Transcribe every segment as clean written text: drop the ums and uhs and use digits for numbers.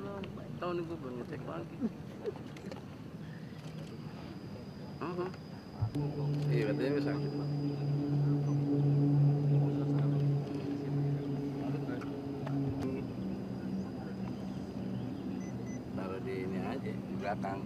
belum. Tahu nih gue belum nyetek lagi. Iya katanya sakit. Taruh di ini aja di belakang.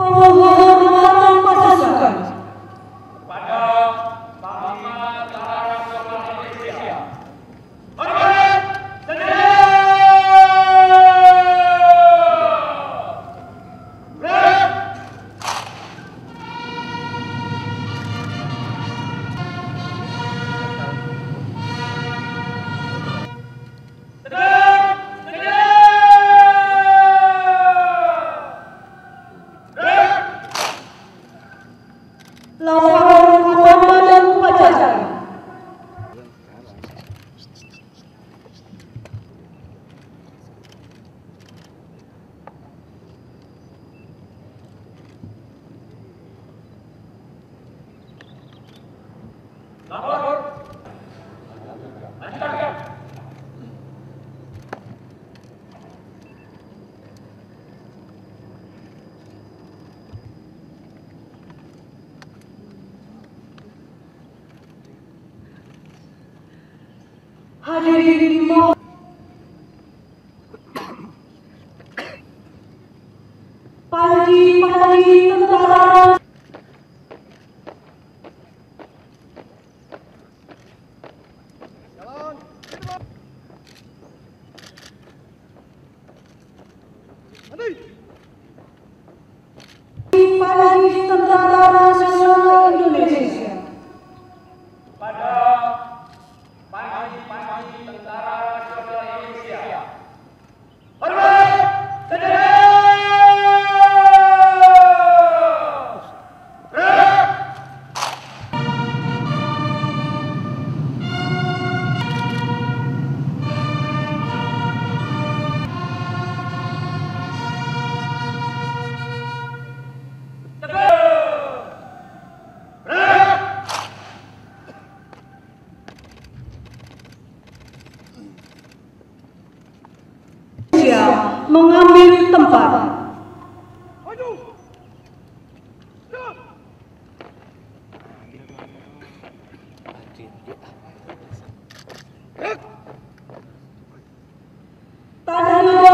Penghormatan pasukan kepada Panglima Tentara Nasional Indonesia. Hormat senjata! laporan komandan upacara. Lapor. Lanjutkan. Hadirin mohon panji-panji tentara panji tentara nasional Indonesia. Pada panji Tentara Nasional Indonesia. Hormat senjata! Mengambil tempat. Tanda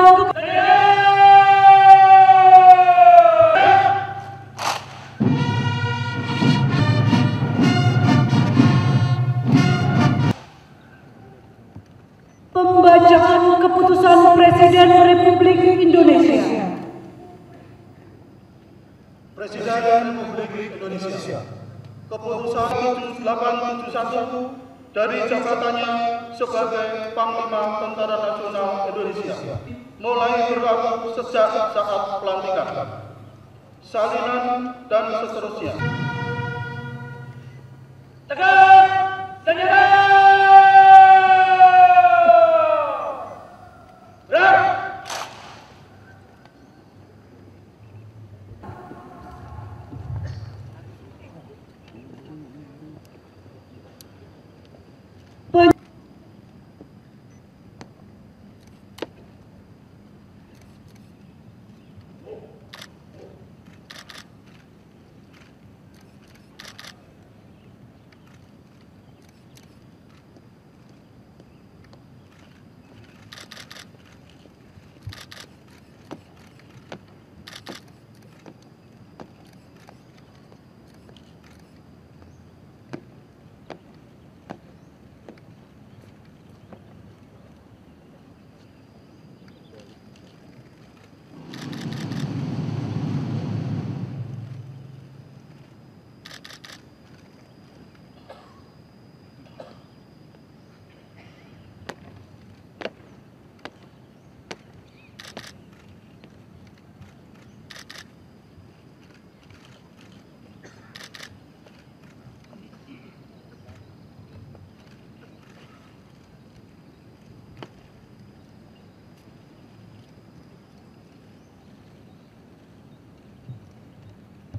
pembacaan keputusan Presiden Republik Indonesia. Presiden Republik Indonesia. Keputusan 7871 dari jabatannya sebagai Panglima Tentara Nasional Indonesia mulai berlaku sejak saat pelantikan, salinan dan seterusnya. Tegak! Senjata!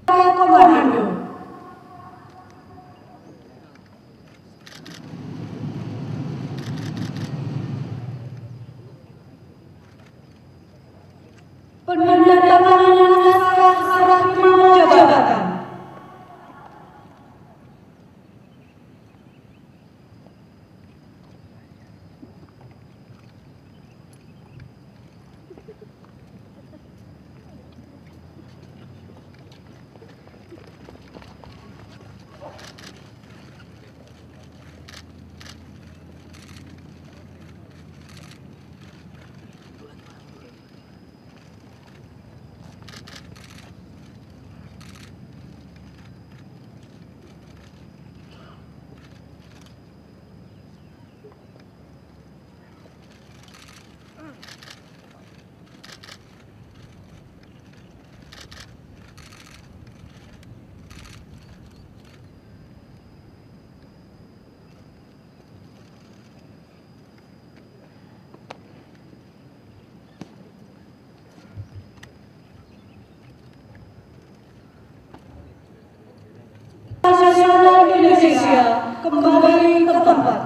Komando. Penandatanganan naskah serah terima jabatan. Nasional Indonesia kembali ke tempat.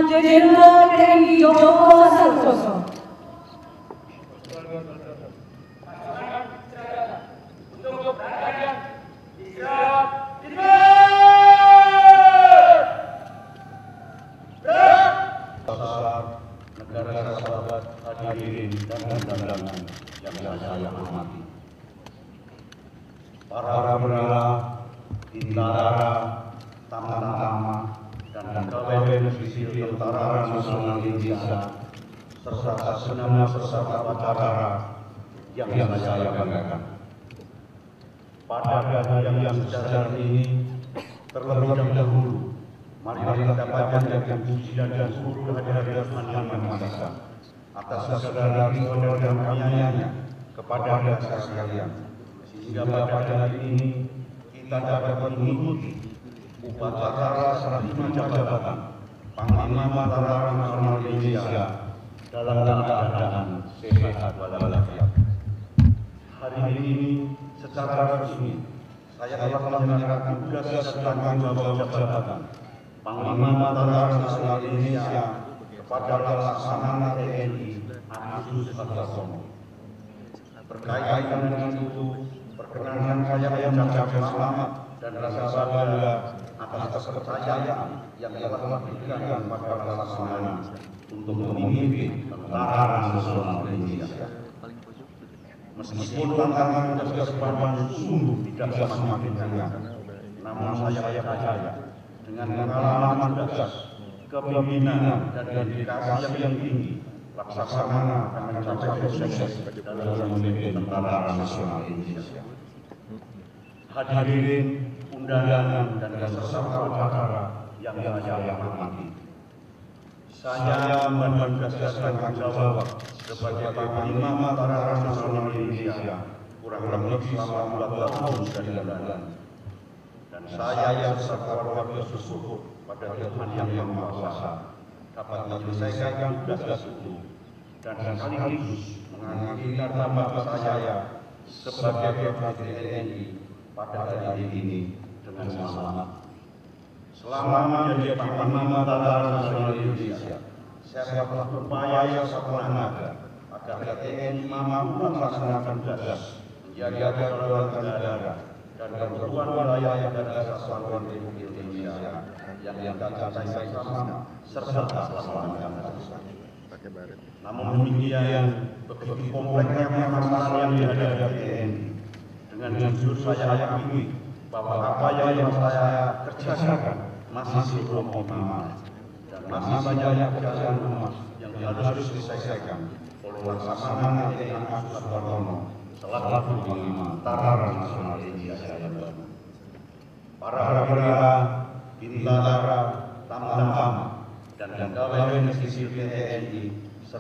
Jenderal TNI Joko Santoso. Untuk berangkat istirahat negara sahabat, hadirin dan undangan yang saya hormati. Para perwira, bintara, tama-tama, dan pegawai negeri sipil Tentara Nasional Indonesia serta segenap peserta upacara yang saya banggakan. Pada hari yang sejarah ini, terlebih dahulu, mari kita panjatkan puji dan syukur kehadirat Tuhan Yang Maha Esa atas segala ridho dan karunia-Nya kepada kita sekalian, sehingga pada hari ini kita dapat mengikuti upacara serah terima jabatan Panglima Tentara Nasional Indonesia dalam keadaan sehat walafiat. Hari ini secara resmi saya telah menyerahkan tugas dan tanggung jawab jabatan Panglima Tentara Nasional Indonesia kepada Laksamana TNI Agustus Santoso. Berkaitan dengan itu, perkenankan saya mengucapkan selamat dan rasa bangga atas kepercayaan yang telah diberikan kepada Laksamana untuk memimpin Tentara Nasional Indonesia. Meskipun tantangan dan kesempatan sungguh tidak semakin ringan, namun saya percaya dengan pengalaman tugas, kepemimpinan dan dedikasi yang tinggi, Laksamana akan mencapai sukses dalam memimpin Tentara Nasional Indonesia. Hadirin undangan dan peserta upacara yang saya hormati, saya menugaskan tanggung jawab sebagai Panglima Tentara Nasional Indonesia kurang lebih selama 2 tahun dari bulan. Dan saya beserta keluarga bersyukur pada Tuhan Yang Maha Kuasa dapat menyelesaikan tugas itu dan sekaligus mengakhiri nama saya sebagai prajurit TNI pada hari ini dengan selamat. Selama menjadi Panglima Tentara Nasional Indonesia, saya telah berupaya sekuat tenaga agar TNI mampu melaksanakan tugas menjaga kedaulatan negara dan kerukunan wilayah dan kesatuan Republik Indonesia yang kita cintai bersama serta keselamatan bangsa. Namun demikian, begitu kompleksnya permasalahan yang dihadapi TNI, dengan jujur saya akui bahwa apa yang saya kerjakan masih belum optimal dan masih banyak pekerjaan rumah yang harus diselesaikan oleh Laksamana TNI Agustus selaku Panglima Tentara Nasional Indonesia yang baru. Para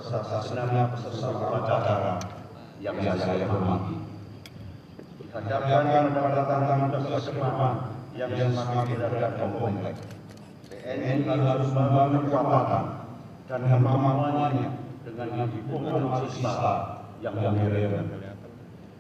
serta segenap peserta upacara yang saya hormati. Dihadapkan pada tantangan tugas ke depan yang semakin berat dan kompleks, TNI harus membangun kekuatan dan kemampuannya dengan mendukung alutsista yang modern.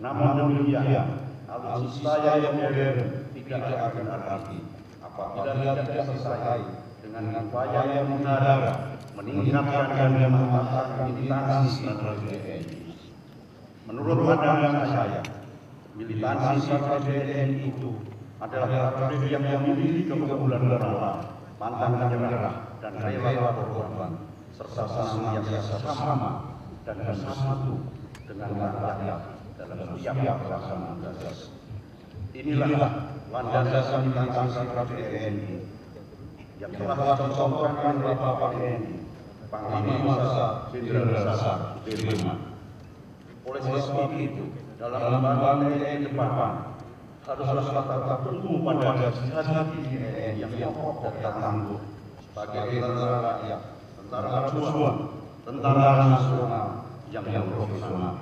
Namun demikian, alutsista yang modern tidak akan berarti apabila tidak selesai dengan upaya yang mengarah meningkatkan dan mematangkan militansi TNI. Menurut pandangan saya, militansi TNI itu adalah prajurit yang memiliki keunggulan moral, pantang menyerah, dan rela berkorban, serta senantiasa sama dan bersatu dengan rakyat dalam setiap pelaksanaan tugas. Inilah landasan militansi prajurit TNI yang telah dicontohkan oleh Bapak TNI, Panglima Jenderal Besar Sudirman. Oleh sebab itu, dalam membangun TNI ke depan, haruslah tetap tumbuh pada jati diri yang kokoh dan tangguh sebagai tentara rakyat, tentara berjuang, tentara nasional yang profesional.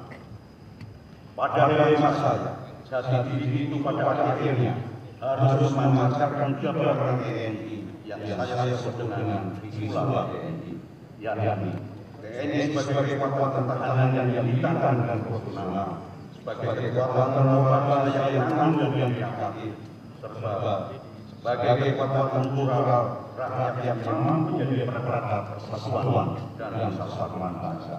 Pada tema saya, jati diri itu pada akhirnya harus memancarkan gambaran TNI yang saya sebut dengan visual TNI, yakni TNI sebagai kekuatan pertahanan yang militan dan profesional, sebagai kekuatan moral yang tangguh dan kreatif, serta sebagai kekuatan plural rakyat yang mampu menjadi perekat persatuan dan persatuan bangsa.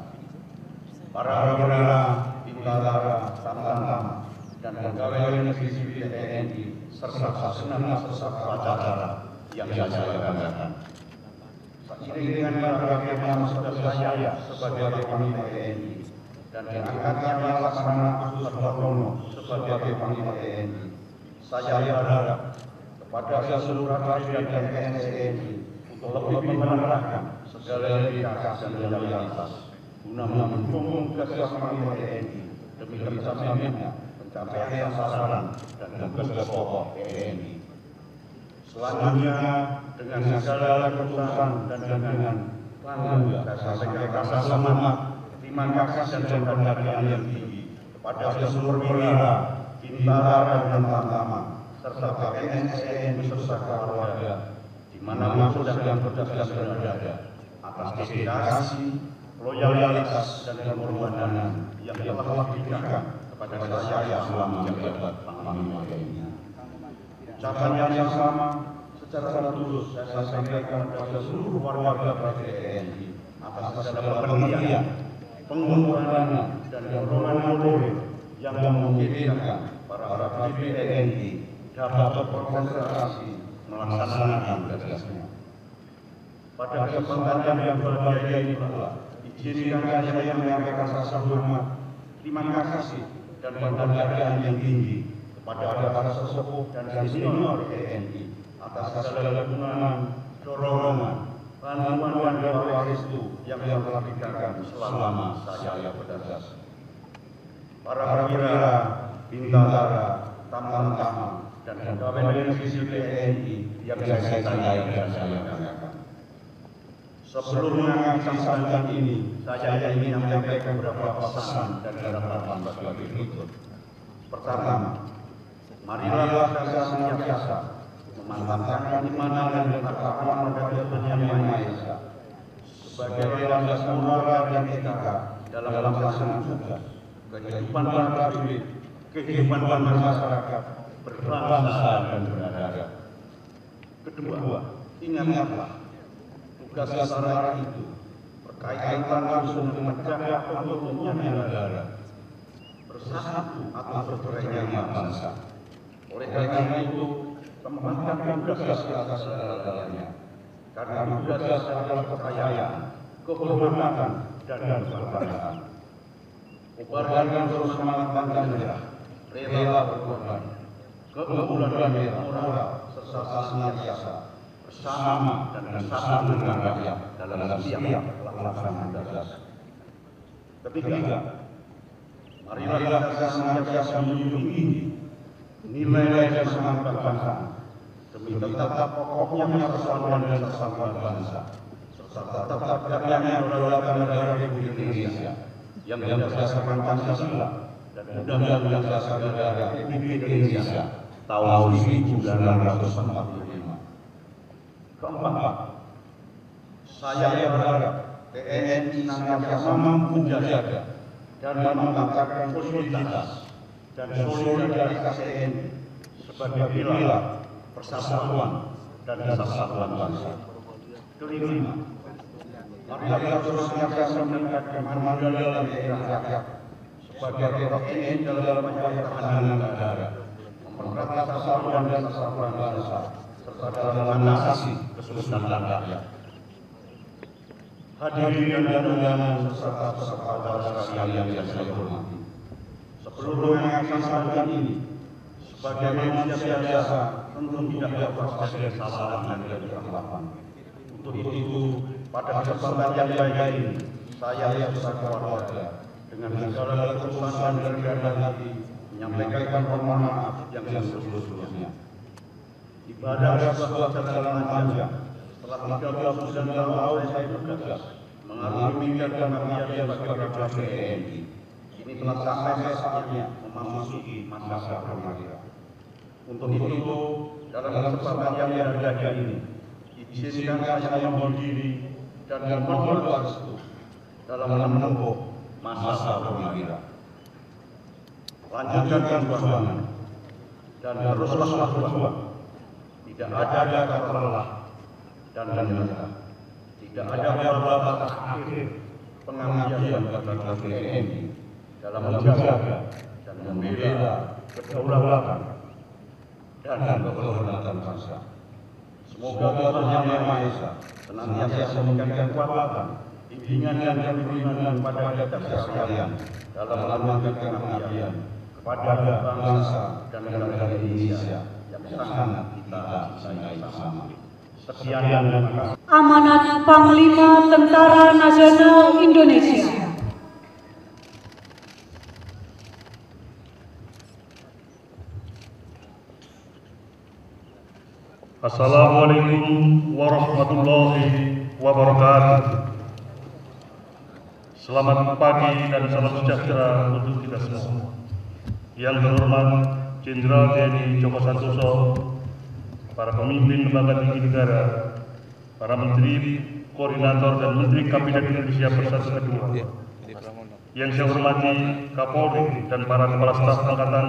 Para perwira, bintara, tamtama, dan pegawai negeri sipil TNI serta segenap peserta upacara yang saya banggakan. Seiring dengan berakhirnya masa saya sebagai Panglima TNI dan diangkatnya Laksamana Agus Hartono sebagai Panglima TNI, saya berharap kepada seluruh prajurit dan TNI untuk lebih menerapkan segala etika dan loyalitas guna mendukung tugas Panglima TNI demi tercapainya pencapaian sasaran dan tugas pokok TNI. Selanjutnya, dengan segala ketulusan dan dengan bangga saya sampaikan rasa semangat, terima kasih dan penghargaan yang tinggi kepada seluruh perwira, bintara dan tamtama, serta PNS beserta keluarga, di mana sedang bertugas berada, atas dedikasi, loyalitas dan pengorbanan yang telah diberikan kepada saya selama menjabat Panglima TNI. Ucapan yang sama secara tulus saya sampaikan kepada seluruh warga prajurit TNI atas segala pengabdian, pengorbanan dan dorongan moral yang memungkinkan para prajurit TNI dapat berkonsentrasi melaksanakan tugasnya. Pada kesempatan yang berbahagia ini pula, izinkan saya menyampaikan rasa hormat, terima kasih dan penghargaan yang tinggi kepada para sesepuh dan senior TNI atas segala dukungan, dorongan, bantuan dan doa restu yang telah diberikan selama saya bertugas. Para perwira, bintara, tamtama, dan pegawai negeri sipil TNI yang saya cintai dan saya banggakan. Sebelum mengakhiri sambutan ini, saya ingin menyampaikan beberapa pesan dan harapan sebagai berikut. Pertama, marilah kita senantiasa memantapkan iman dan ketakwaan kepada Tuhan Yang Maha Esa sebagai landasan moral dan etika dalam pelaksanaan tugas, kehidupan prajurit, kehidupan masyarakat, berbangsa dan bernegara. Kedua, ingatlah tugas negara itu berkaitan langsung dengan menjaga keutuhan negara, bersatu atau bercerainya bangsa. Oleh karena itu, kembangkan tugas di atas segala-galanya, karena tugas adalah kepercayaan, kehormatan, dan kebangsaan. Ubarkan terus semangat pantang menyerah, rela berkorban, keunggulan moral, serta senantiasa bersama dan bersatu dengan rakyat dalam setiap pelaksanaan tugas. Ketiga, marilah kita senantiasa menjunjung tinggi nilai dan semangat kebangsaan demi tetap kokohnya persatuan dan kesatuan bangsa, serta serta tetap tegaknya kedaulatan negara Republik Indonesia yang berdasarkan Pancasila dan Undang-Undang Dasar Negara Republik Indonesia tahun 1945. Keempat, saya berharap TNI senantiasa mampu menjaga dan mengangkat soliditas dan solidaritas TNI sebagai pilar persatuan dan kesatuan bangsa. Kelima, marilah terus senantiasa meningkatkan kemandirian daerah rakyat sebagai TNI dalam upaya pertahanan negara, mempererat persatuan dan kesatuan bangsa, serta dalam mengatasi kesulitan rakyat. Hadirin dan undangan serta peserta sekalian yang saya hormati, sebelum melaksanakan ini, sebagai manusia biasa tentu tidak lepas dari kesalahan dan kekeliruan. Untuk itu, pada kesempatan yang baik ini, saya beserta keluarga dengan segala ketulusan dan kerendahan hati menyampaikan permohonan maaf yang seluruh-luruhnya. Ibadah sebuah perjalanan panjang. Setelah 39 tahun saya bertugas mengarungi dan mengabdi sebagai prajurit TNI, kini telah sampai saatnya memasuki masa perwira. Untuk itu, dalam kesempatan yang berbahagia ini, izinkan saya mohon diri dan mohon restu dalam menempuh masa perwira. Lanjutkan perjuangan dan teruslah berjuang. Tidak ada kata lelah dan menyerah. Tidak ada batas akhir pengabdian bagi prajurit TNI dalam menjaga dan membela kedaulatan dan kehormatan bangsa. Semoga Tuhan Yang Maha Esa senantiasa memberikan kekuatan, bimbingan dan perlindungan kepada kita sekalian dalam melakukan pengabdian kepada bangsa dan negara Indonesia yang sangat kita cintai bersama. Sekian dan terima kasih. Amanat Panglima Tentara Nasional Indonesia. Assalamualaikum warahmatullahi wabarakatuh. Selamat pagi dan salam sejahtera untuk kita semua. Yang terhormat Jenderal TNI Joko Santoso, para pemimpin lembaga tinggi negara, para menteri, koordinator dan menteri kabinet Indonesia Bersatu Kedua, yang saya hormati Kapolri dan para kepala staf angkatan,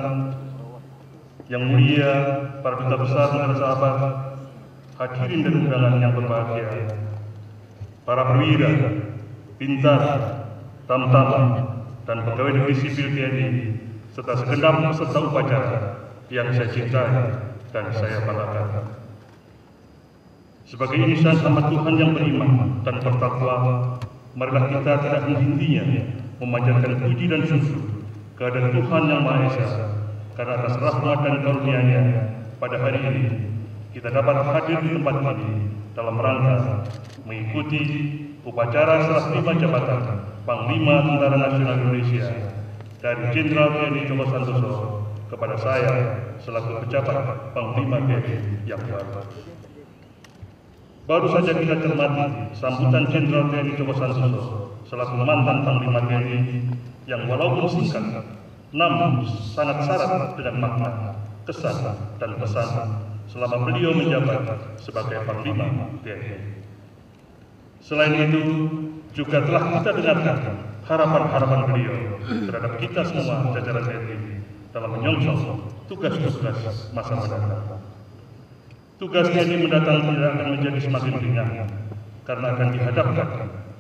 yang mulia para duta besar negara sahabat, hadirin dan undangan yang berbahagia, para perwira, bintara, tamtama, dan pegawai negeri sipil TNI, serta segenap peserta upacara yang saya cintai dan saya banggakan. Sebagai insan hamba Tuhan yang beriman dan bertakwa, marilah kita tidak henti-hentinya memanjatkan puji dan syukur kepada Tuhan Yang Maha Esa, karena atas rahmat dan karunia-Nya pada hari ini kita dapat hadir di tempat ini dalam rangka mengikuti upacara serah terima jabatan Panglima Tentara Nasional Indonesia dari Jenderal TNI Joko Santoso kepada saya selaku pejabat Panglima TNI yang baru. Baru saja kita cermati sambutan Jenderal TNI Joko Santoso selaku mantan Panglima TNI yang walaupun singkat, namun sangat syarat dengan makna, kesan, dan pesan selama beliau menjabat sebagai Panglima TNI. Selain itu, juga telah kita dengarkan harapan-harapan beliau terhadap kita semua jajaran TNI dalam menyongsong tugas-tugas masa mendatang. Tugas TNI mendatang tidak akan menjadi semakin ringan karena akan dihadapkan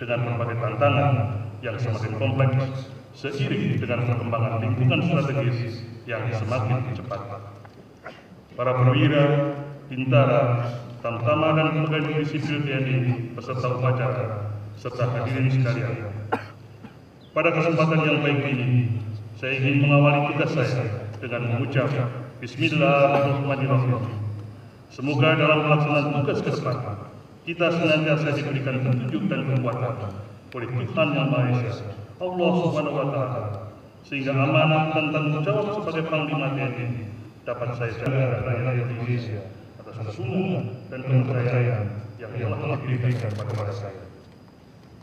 dengan berbagai tantangan yang semakin kompleks seiring dengan perkembangan lingkungan strategis yang semakin cepat. Para perwira, bintara, tamtama dan pegawai negeri sipil TNI peserta upacara serta hadirin sekalian. Pada kesempatan yang baik ini, saya ingin mengawali tugas saya dengan mengucap Bismillahirrahmanirrahim. Semoga dalam pelaksanaan tugas ke depan kita senantiasa diberikan petunjuk dan kekuatan oleh Tuhan Yang Maha Esa, Allah Subhanahu wa Ta'ala, sehingga amanah dan tanggung jawab sebagai Panglima TNI dapat saya jaga rakyat Indonesia atas dukungan dan kepercayaan yang telah diberikan kepada saya.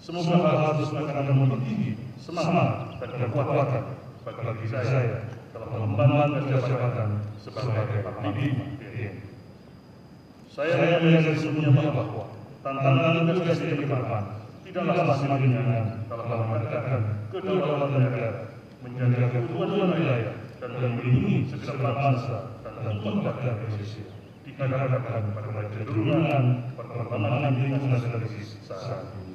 Semoga hal tersebut akan menjadi tinggi semangat dan kekuatan bagi saya dalam mengemban jabatan sebagai Panglima TNI. Saya meyakini sebelumnya bahwa tantangan tugas di depan tidaklah semakin ringan dalam menegakkan kedaulatan negara, menjaga keutuhan wilayah, dan melindungi segenap bangsa dan umat Indonesia dihadapkan pada kecenderungan perkembangan lingkungan strategis saat ini.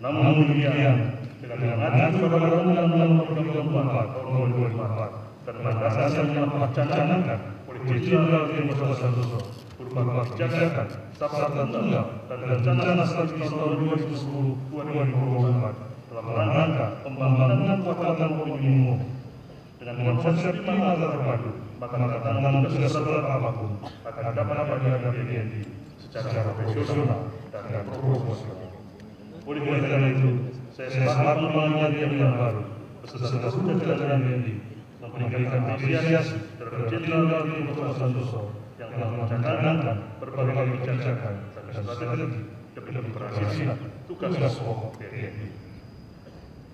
Namun demikian, dengan mengacu pada Undang-Undang Nomor 34 Tahun 2004 dan landasan yang telah dicanangkan oleh Jenderal Tni Santoso berupa kebijakan, sabta tunggal, dan rencana strategis tahun 2010-2024 dalam rangka pembangunan kekuatan umum dengan konsep 5 terpadu, maka tantangan tugas berat apapun akan dapat dihadapi TNI secara profesional dan proporsional. Oleh karena itu, saya sepakat membangun TNI yang baru beserta seluruh jajaran TNI memberikan apresiasi terhadap Jenderal Tni Santoso yang telah mencanangkan berbagai kebijakan dan strategi demi keberhasilan tugas pokok TNI.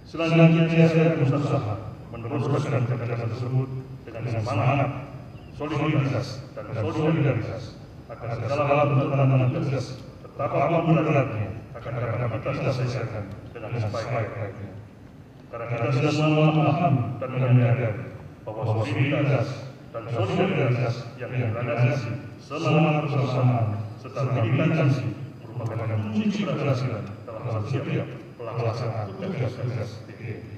Selanjutnya saya berusaha meneruskan kebijakan tersebut dengan semangat, soliditas, dan solidaritas agar segala tantangan tugas tetap apapun beratnya akan dapat kita selesaikan dengan sebaik-baiknya. Karena kita semua memahami dan menyadari bahwa soliditas dan solidaritas yang dilandasi semangat kebersamaan serta militansi merupakan kunci keberhasilan dalam setiap pelaksanaan tugas-tugas TNI.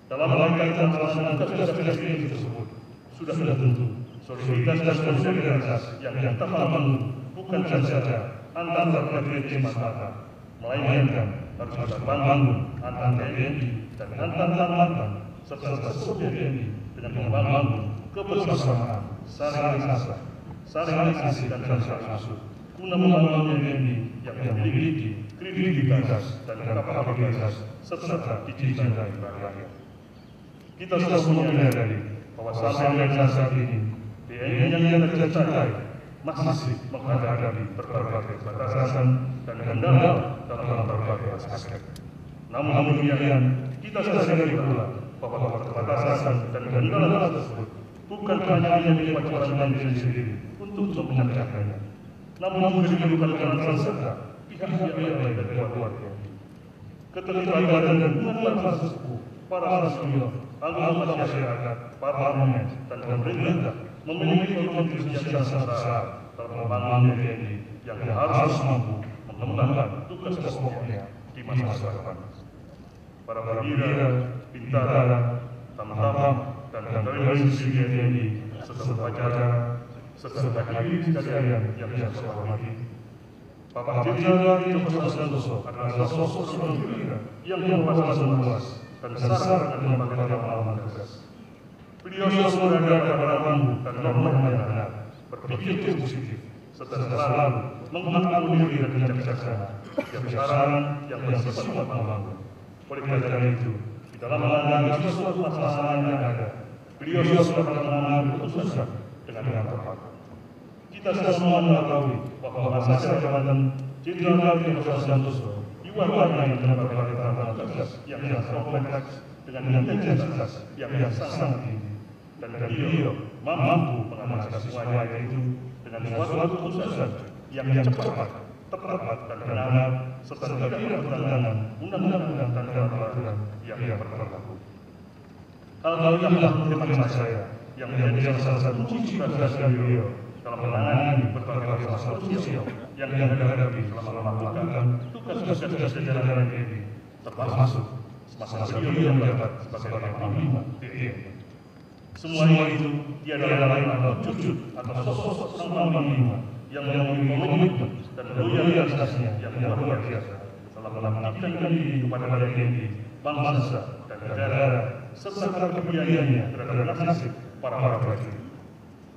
Dalam kaitan pelaksanaan tugas-tugas TNI tersebut, sudah tentu soliditas dan solidaritas yang kita bangun bukan saja antar TNI semata, melainkan harus kita bangun antar TNI dan antar mantan serta seluruh TNI dengan membangun kebersamaan, saling asah, saling kasih dan saling asuh, guna membangun TNI yang memiliki kredibilitas dan kapabilitas serta dicintai rakyat. Kita semua menyadari bahwa sampai saat ini TNI yang kita cintai masih menghadapi berbagai batasan dan kendala dalam berbagai aspek. Namun demikian, kita sadari pula bahwa keterbatasan dan kendala tersebut bukan hanya menjadi kewajiban diri sendiri untuk memecahkannya, namun juga diperlukan peran serta pihak-pihak lain dan keluarga. Keterlibatan dan hubungan para sesepuh, para senior, anggota masyarakat, parlemen, dan pemerintah memiliki kontribusi yang sangat besar dalam membangun TNI yang harus mampu mengembangkan tugas pokoknya di masa depan. Para perwira, bintara, tamtama, dan institusi TNI serta upacara serta hadirin sekalian yang saya hormati. Bapak Jenderal Tni Santoso adalah sosok perwira yang berwawasan luas dan sasar dengan berbagai pengalaman tugas. Beliau selalu berada pada rambu dan norma yang benar, berpikir positif, serta selalu mengakomodir dan bijaksana setiap saran yang bersifat membangun. Oleh karena itu, di dalam menangani suatu masalah yang ada, beliau selalu mengambil keputusan dengan tepat. Kita semua mengetahui bahwa masa jabatan Jenderal Tni Santoso diwarnai dengan berbagai tantangan tugas yang kompleks dengan intensitas yang sangat tinggi, dan beliau mampu mengatasi semuanya itu dengan suatu keputusan yang cepat, tepat, dan benar, serta tidak bertentangan undang-undang dan peraturan yang berlaku. Hal-hal inilah teman saya yang menjadi salah satu kunci keberhasilan beliau dalam menangani berbagai masalah sosial yang dihadapi selama melakukan tugas-tugas jajaran TNI, termasuk semasa beliau menjabat sebagai Panglima TNI. Semua itu tiada lain atau wujud atau sosok seorang Panglima yang memiliki komitmen dan loyalitasnya yang luar biasa dalam mengabdikan diri kepada TNI, bangsa dan negara, serta kepeduliannya terhadap nasib para prajurit.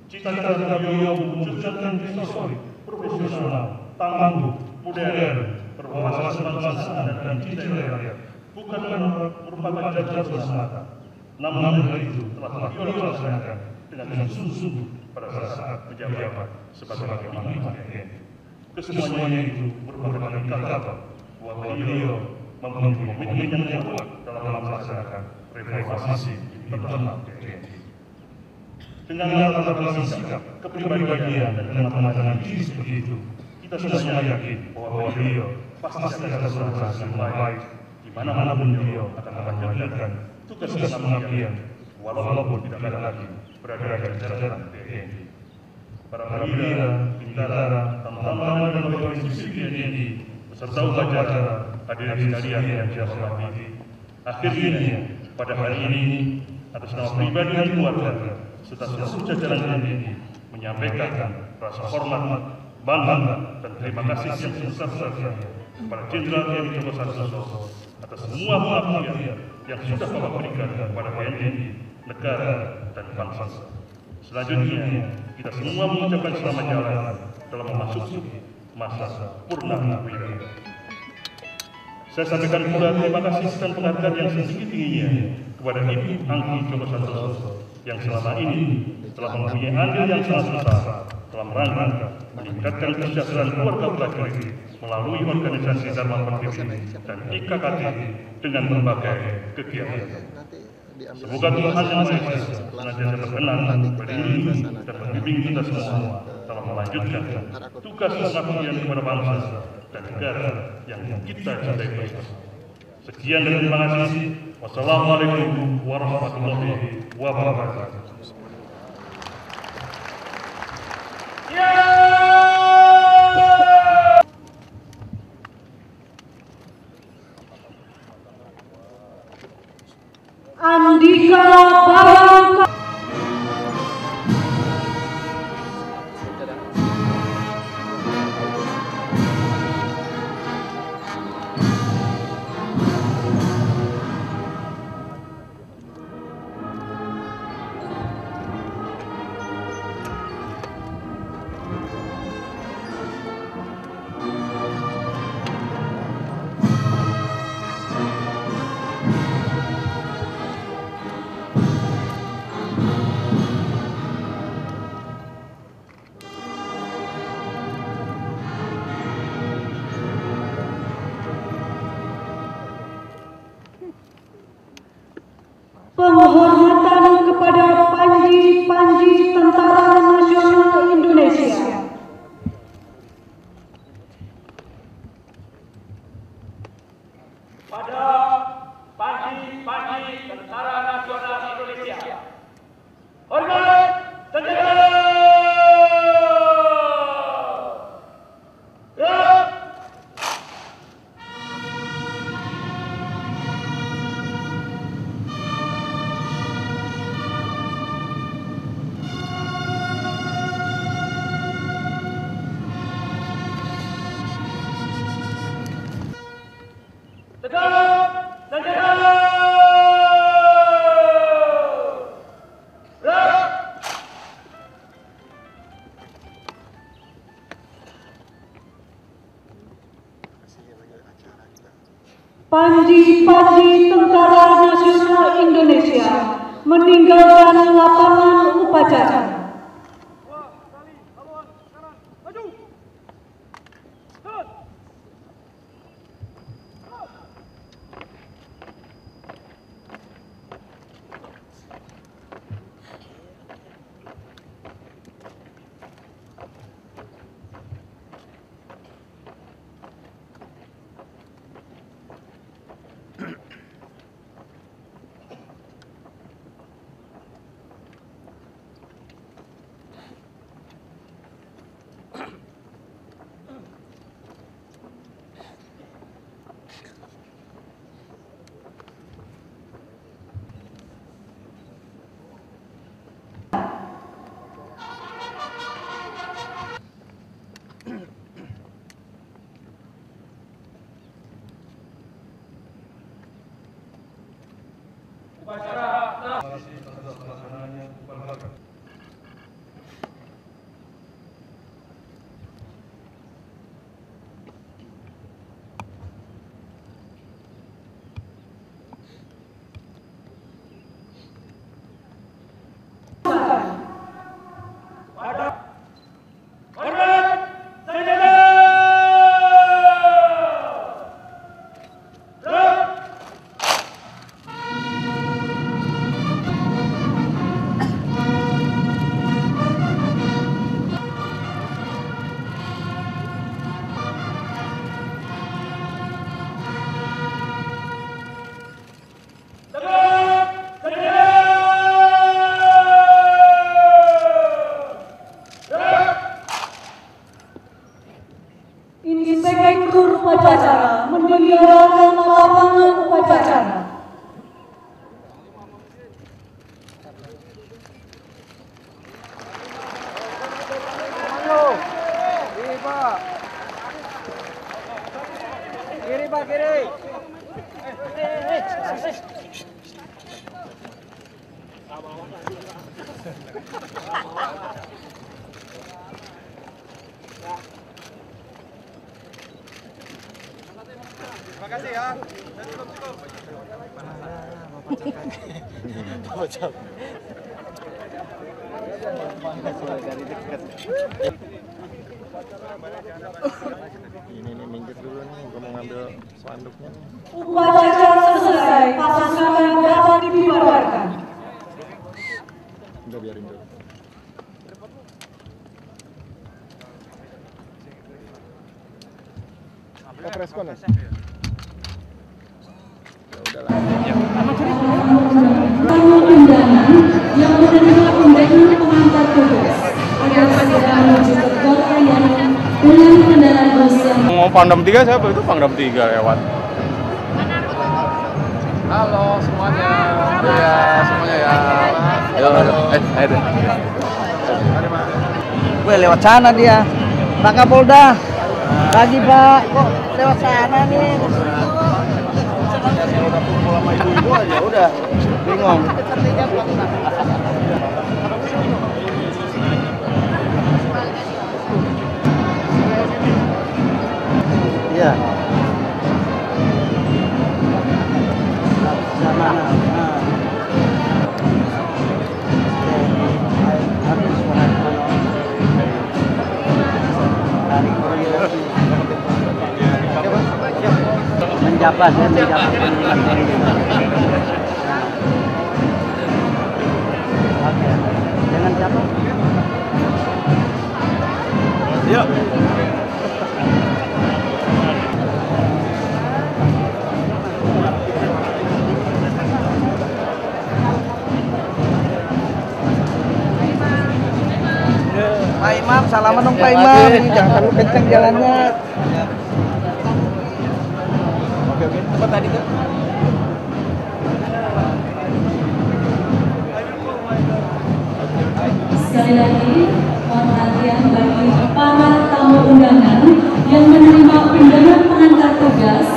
Cita-cita beliau mewujudkan TNI solid, profesional, tangguh, modern, berwawasan kebangsaan dan dicintai rakyat, bukan merupakan jabatan semata, namun hal itu telah beliau laksanakan dengan sungguh-sungguh pada saat menjabat sebagai Panglima TNI. Kesemuanya itu merupakan ikatan, bahwa beliau memiliki komitmen yang kuat dalam melaksanakan reformasi internal TNI. Dengan latar belakang sikap, kepribadian dan kematangan diri seperti itu, kita semuanya yakin bahwa beliau pasti akan berhasil yang baik di mana-mana beliau akan melanjutkan tugas dan pengabdian walaupun tidak ada lagi berada di jajaran TNI. Para perwira, bintara, tamtama dan pegawai sipil TNI beserta upacara hadirin sekalian yang saya hormati. Akhirnya pada hari ini atas nama pribadi dan keluarga serta seluruh jajaran TNI menyampaikan rasa hormat, bangga dan terima kasih yang sebesar-besarnya kepada Jenderal TNI Joko Santoso atas semua pengabdian yang sudah Bapak berikan kepada TNI, negara dan bangsa. Selanjutnya, kita semua mengucapkan selamat jalan dalam memasuki masa purnawira. Saya sampaikan pula terima kasih dan penghargaan yang setinggi-tingginya kepada Ibu Angki Joko Santoso yang selama ini telah mempunyai andil yang sangat besar dalam rangka meningkatkan kesejahteraan keluarga prajurit melalui organisasi Dharma Pertiwi dan IKKT dengan berbagai kegiatan. Semoga Tuhan Yang Maha Esa senantiasa berkenan, melindungi dan membimbing kita semua dalam melanjutkan tugas pengabdian kepada bangsa dan negara yang kita cintai bersama. Sekian dan terima kasih. Wassalamualaikum warahmatullahi wabarakatuh. Andika Barangka. Penghormatan kepada panji-panji Tentara Nasional Indonesia. Pada panji-panji Tentara Nasional Indonesia. Hormat senjata! Gerak! Tegak! Senjata! Gerak! Panji-panji Tentara Nasional Indonesia meninggalkan lapangan upacara. upacara meninggalkan lapangan upacara. Kiri Pak, kiri. Terima kasih ya. Ini minggir dulu nih, gue mau ngambil spanduknya. Upacara selesai, pasukan dapat dibubarkan. Udah biarin dulu. Preskon ya? Tamu undangan yang menerima undangan pengantar tugas agar segera menuju ke Gor Ayana dengan kendaraan bus yang Mau Pangdam 3 siapa? Itu Pangdam 3 lewat. Halo semuanya. Ya, semuanya ya. Yo, ayo deh. Gue lewat sana dia. Pak Kapolda. Lagi Pak, kok lewat sana nih? Udah kumpul sama ibu-ibu aja, udah bingung. Iya. Sama. Menjabat ya, menjabat. Oke. Dengan siapa? Yuk. Pak Imam, salaman dong Pak Imam. Jangan terlalu kencang jalannya. Oke. Apa tadi tuh? sekali lagi mohon perhatian bagi para tamu undangan yang menerima undangan pengantar tugas,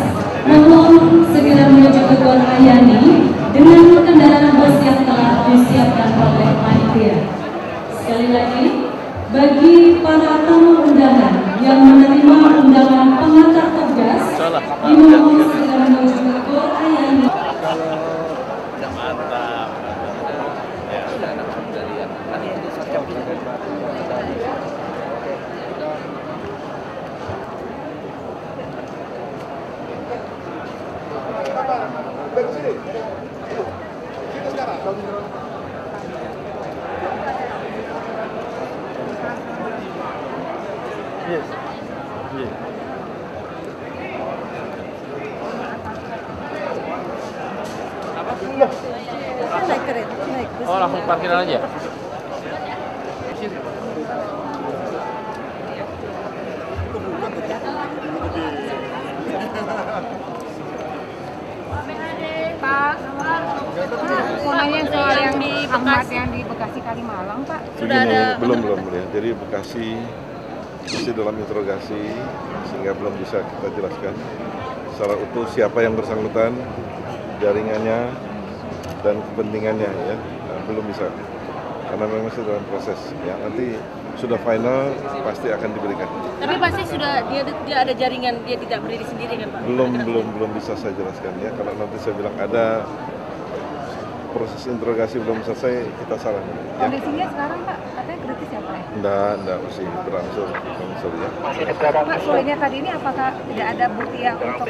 mohon segera menuju ke Gor Ayani dengan kendaraan bus yang telah disiapkan oleh panitia. Sekali lagi, bagi para tamu undangan yang menerima undangan pengantar tugas, dimohon segera menuju ke Gor Ayani. Udah mantap. Ya, udah dapat dari yang tadi itu satu. Yes. Yes. Naik kereta, naik bus. Oh, langsung parkiran aja. Pak, mau nanya soal yang di Bekasi, yang di Bekasi Kalimalang, Pak. Sudah Begini, ada belum ya. Jadi Bekasi masih dalam interogasi sehingga belum bisa kita jelaskan secara utuh siapa yang bersangkutan, jaringannya dan kepentingannya ya. Nah, belum bisa karena memang masih dalam proses ya. Nanti sudah final pasti akan diberikan. Tapi pasti sudah dia ada jaringan, dia tidak berdiri sendiri kan, Pak? Belum bisa saya jelaskan ya. Kalau nanti saya bilang ada proses interogasi belum selesai, kita salah. Ya. Kondisinya sekarang, Pak, katanya kritis ya, Pak? Enggak, masih berangsur ya. Pak, soalnya tadi ini apakah tidak ada bukti yang untuk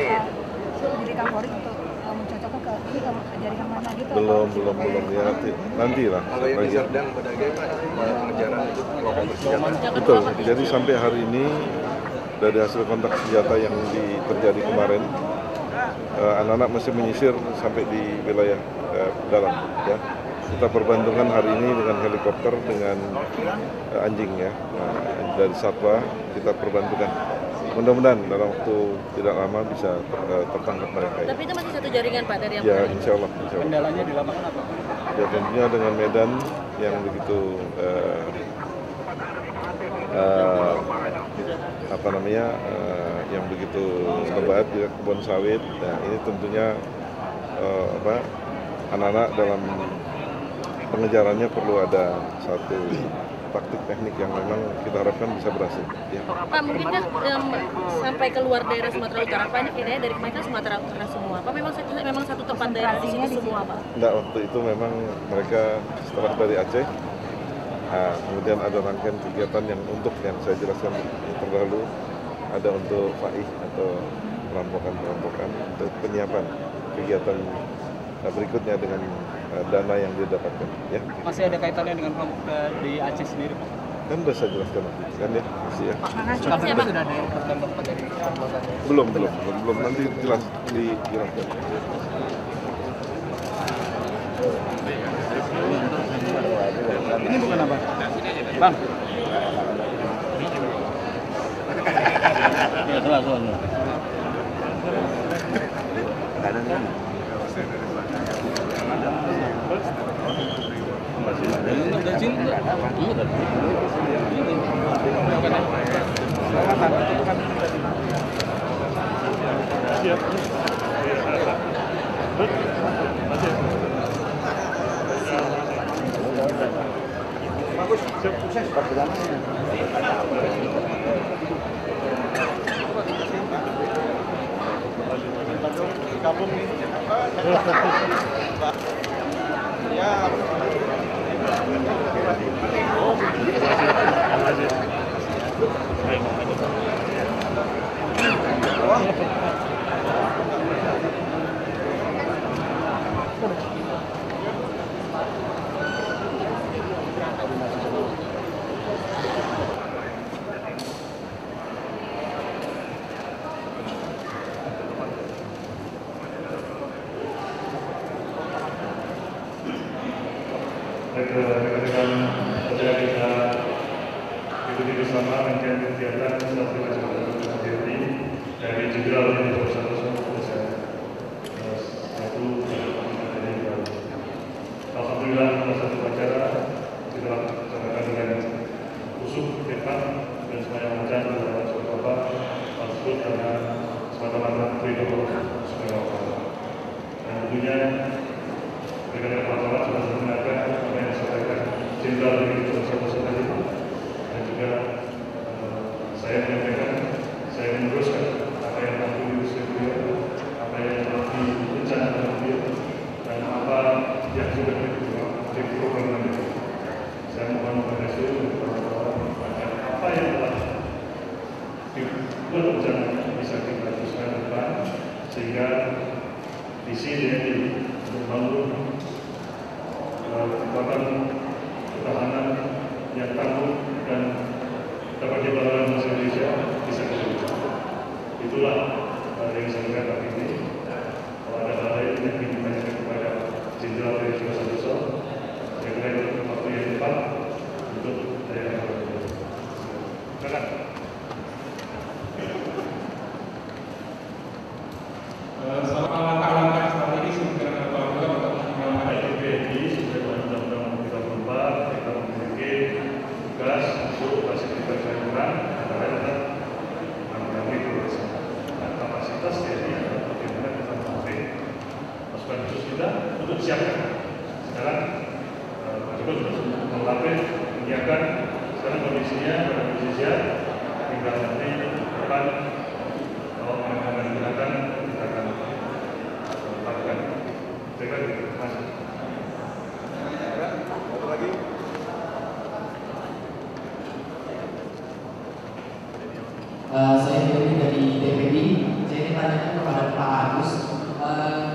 penyidikan Polri untuk mencocokkan ke ini ke jaringan mana gitu? Belum ya, nanti lah. Kalau yang di Serdang pada gimana? Pengejaran itu kelompok bersenjata. Betul. Jadi sampai hari ini dari hasil kontak senjata yang terjadi kemarin, anak-anak masih menyisir sampai di wilayah dalam. Ya, kita perbantukan hari ini dengan helikopter, dengan anjing ya, dari satwa kita perbantukan mudah-mudahan dalam waktu tidak lama bisa tertangkap mereka. Tapi itu masih satu jaringan Pak dari yang ya, insya Allah. Kendalanya di lapangan apa? Ya tentunya dengan medan yang begitu yang begitu lebat di kebun sawit. Nah, ini tentunya anak-anak dalam pengejarannya perlu ada satu taktik teknik yang memang kita harapkan bisa berhasil. Ya. Pak, mungkin kan sampai keluar daerah Sumatera Utara, Pak, ini kayaknya dari kemarin Sumatera Utara semua. Pak, memang satu tempat daerah di sini semua, Pak? Enggak, waktu itu memang mereka setelah dari Aceh, kemudian ada rangkaian kegiatan yang saya jelaskan terdahulu, ada untuk FAIH atau perampokan untuk penyiapan kegiatan berikutnya dengan dana yang didapatkan. Ya. Masih ada kaitannya dengan kelompok di Aceh sendiri, Pak? Kan sudah saya jelaskan kan ya, masih ya. Kapan itu sudah ada yang tertembak dari kelompok? Belum, nanti dijelaskan. Ini bukan apa? Bang. Ya, salah. Kanan. Bagus, sukses perjalanannya. Gabung nih. Ya. Rekan-rekan kita ikuti bersama rangkaian kegiatan satu macam dari Jenderal Tni Alhamdulillah, salah satu acara kita laksanakan dengan khusyuk, khidmat dan semuanya lancar dalam Bapak tersebut karena semata-mata ridho Allah. Dan tentunya rekan-rekan wartawan sudah mendengarkan apa yang disampaikan Jenderal Tni tadi, dan juga saya menyampaikan, saya meneruskan apa yang telah beliau, apa yang telah direncanakan beliau, dan apa yang sudah diprogram itu. Saya mohon kepada seluruh agar apa yang telah dibuat rencana bisa kita teruskan ke depan, sehingga visi DNI untuk membangun kekuatan pertahanan yang tangguh dan dapat dibangun bangsa Indonesia bisa terwujud. Itulah yang saya sampaikan hari ini. Kalau ada hal lain yang ingin ditanyakan kepada Jenderal Tni Santoso, saya kira itu waktu yang tepat untuk saya lakukan. Silakan. Selamat malam Pak saat ini sudah kita memiliki tugas untuk fasilitas jaringan antara dengan menangani kebersihan dan kapasitas TNI adalah bagaimana kita melatih pasukan khusus kita untuk siapkan. Sekarang Pak Jokowi sudah melatih, menyiapkan. Sekarang kondisinya pada kondisi siap, tinggal nanti depan kalau mereka akan digunakan kita akan lakukan. Terima kasih. Lagi. Saya dari DPD. Saya ingin tanyakan kepada Pak Agus,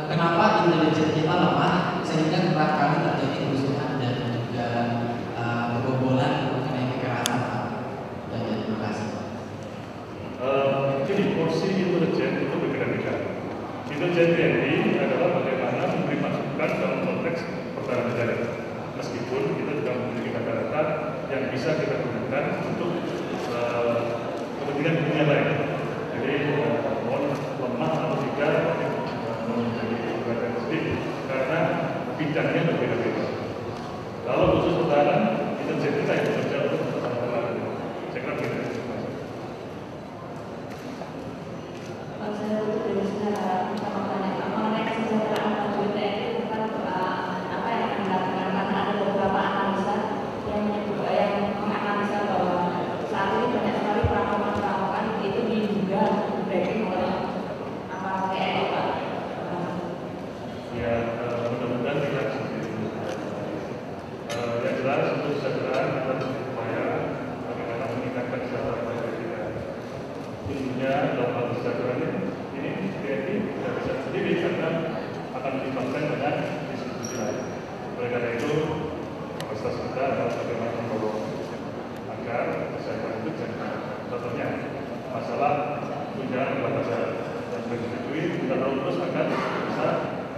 kenapa intelijen kita lemah sehingga kerap kali terjadi kerusuhan dan juga kebobolan mengenai kekerasan, Pak? Terima kasih. Jadi porsi intelijen itu berbeda-beda. Intelijen TNI adalah bagaimana memberi masukan dalam konteks pertahanan negara. Meskipun kita juga memiliki data-data yang bisa kita gunakan untuk kepentingan lain. tentunya dalam hal kesejahteraan ini TNI tidak bisa sendiri karena akan dilibatkan dengan institusi lain. Oleh karena itu, kapasitas kita adalah bagaimana mendorong agar kesehatan itu jadi. Contohnya, masalah tunjangan pelajar dan menyetujui kita tahu terus akan bisa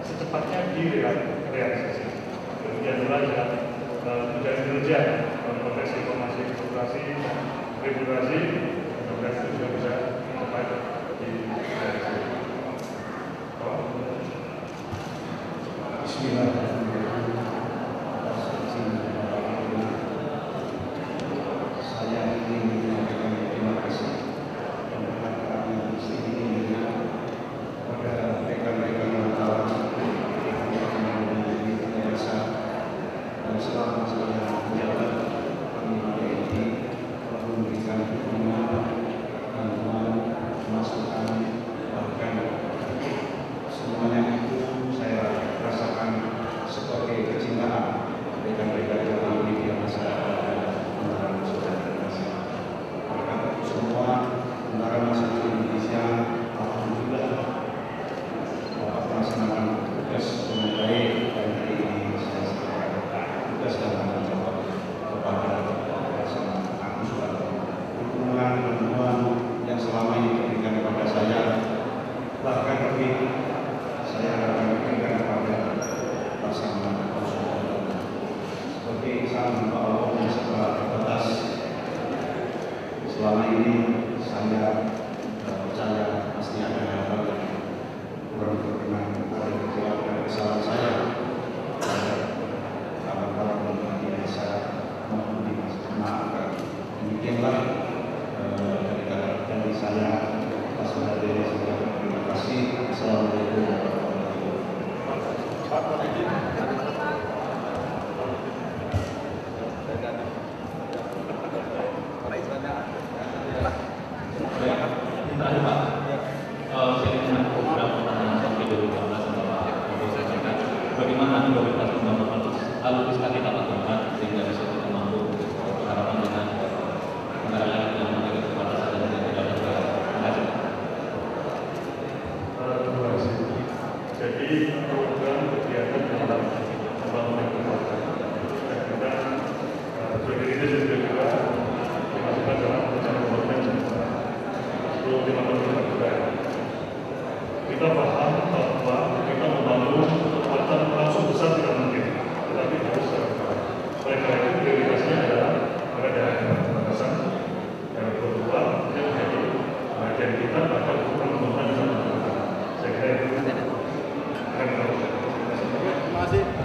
secepatnya direalisasi. Kemudian juga tunjangan kinerja dalam konteks informasi birokrasi dan regulasi, mudah-mudahan itu juga bisa cepat direalisasi. Bismillahirrahmanirrahim. Saya ingin menyampaikan terima kasih kepada kami di sini, kepada rekan-rekan wartawan yang biasa dan selama saya menjabat Panglima TNI telah memberikan dukungan, bantuan, masukan, bahkan semuanya itu saya rasakan sebagai kecintaan rekan-rekan yang media masyarakat dan saudara kasih. Bahkan semua tentara nasional Indonesia alhamdulillah melaksanakan tugas dengan baik, dan hari ini saya serahkan tugas dan tanggung jawab kepada Laksamana Agung Soeharto. Dukungan bantuan yang selama ini diberikan kepada saya, bahkan lebih saya akan berikan kepada Laksamana Agung Soeharto. Sebagai insan hamba Allah yang setelah terbatas, selama ini saya percaya pasti ada hal-hal yang kurang berkenan oleh kecewa dan kesalahan saya terhadap kawan-kawan media saya mohon dimaafkan. Demikianlah dari saya. Terima kasih. Assalamualaikum warahmatullahi wabarakatuh. Bagaimana prioritas pembangunan alutsista kita lakukan sehingga bisa kita mampu harapan dengan negara lain yang memiliki keterbatasan dan tidak ada negara. Terima kasih. Jadi program kegiatan dalam pembangunan kekuatan dan kita sebagai itu juga dimasukkan dalam rencana pembangunan sebelum 5 tahun juga. Kita paham bahwa kita membangun kekuatan langsung besar tidak mungkin, tetapi harus terbuka. Oleh karena itu prioritasnya adalah pada daerah perbatasan, daerah global yang menjadi bagian kita bahkan untuk pembangunan di sana. Saya kira itu. Terima kasih.